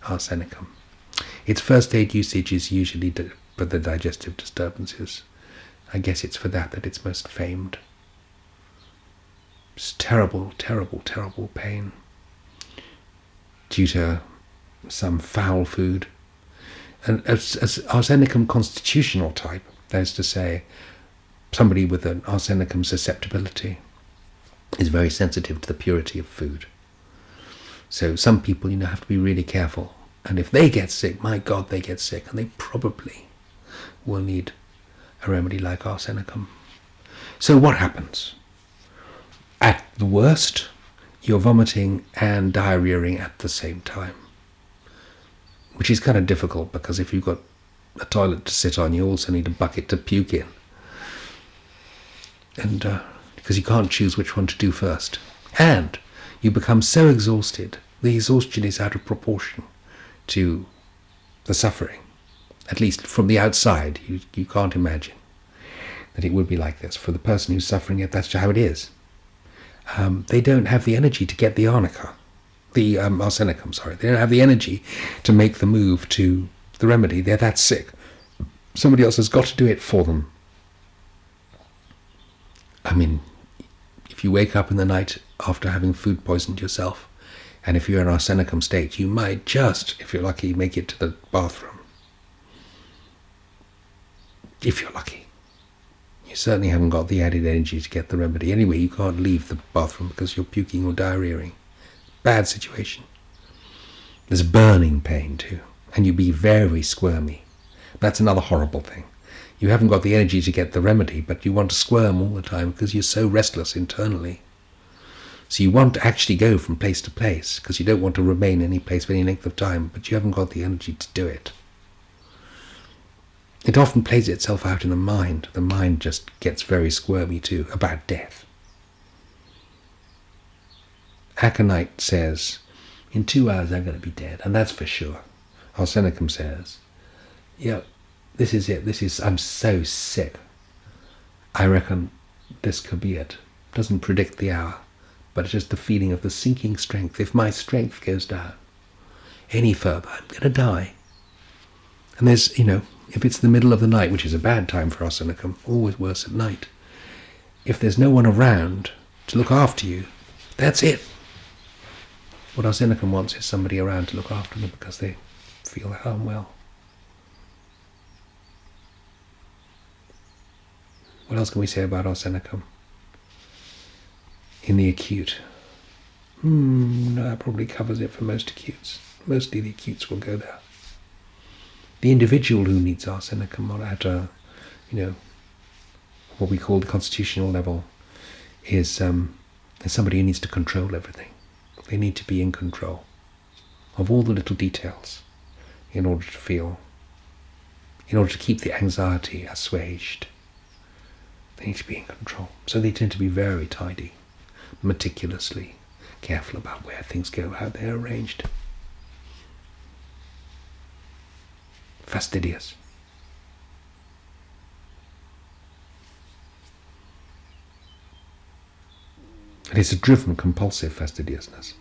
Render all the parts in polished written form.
remedyArsenicum. Its first aid usage is usually for the digestive disturbances. I guess it's for that it's most famed. It's terrible, terrible, terrible pain due to some foul food. And as Arsenicum constitutional type, that is to say, somebody with an Arsenicum susceptibility is very sensitive to the purity of food. So some people, have to be really careful. And if they get sick, my God, they get sick, and they probably will need a remedy like Arsenicum. So what happens? At the worst, you're vomiting and diarrheaing at the same time, which is kind of difficult because if you've got a toilet to sit on, you also need a bucket to puke in. And because you can't choose which one to do first. And you become so exhausted, the exhaustion is out of proportion to the suffering. At least from the outside, you can't imagine that it would be like this. For the person who's suffering it, that's how it is. They don't have the energy to get the Arsenicum, sorry. They don't have the energy to make the move to the remedy. They're that sick. Somebody else has got to do it for them. I mean, if you wake up in the night after having food poisoned yourself, and if you're in Arsenicum state, you might just, if you're lucky, make it to the bathroom. If you're lucky. You certainly haven't got the added energy to get the remedy. Anyway, you can't leave the bathroom because you're puking or diarrheaing. Bad situation. There's burning pain too, and you'd be very squirmy. That's another horrible thing. You haven't got the energy to get the remedy, but you want to squirm all the time because you're so restless internally. So you want to actually go from place to place because you don't want to remain any place for any length of time, but you haven't got the energy to do it. It often plays itself out in the mind. The mind just gets very squirmy too, about death. Aconite says, in 2 hours I'm going to be dead, and that's for sure. Arsenicum says, yeah, this is it. I'm so sick. I reckon this could be it. Doesn't predict the hour, but it's just the feeling of the sinking strength. If my strength goes down any further, I'm going to die. And there's, if it's the middle of the night, which is a bad time for Arsenicum, always worse at night, if there's no one around to look after you, that's it. What Arsenicum wants is somebody around to look after them because they feel unwell. What else can we say about Arsenicum? In the acute. No, that probably covers it for most acutes. Mostly the acutes will go there. The individual who needs Arsenicum at a, what we call the constitutional level is somebody who needs to control everything. They need to be in control of all the little details in order to keep the anxiety assuaged. They need to be in control. So they tend to be very tidy, meticulously careful about where things go, how they're arranged. Fastidious. It is a driven, compulsive fastidiousness.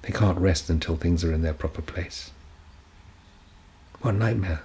They can't rest until things are in their proper place. What a nightmare.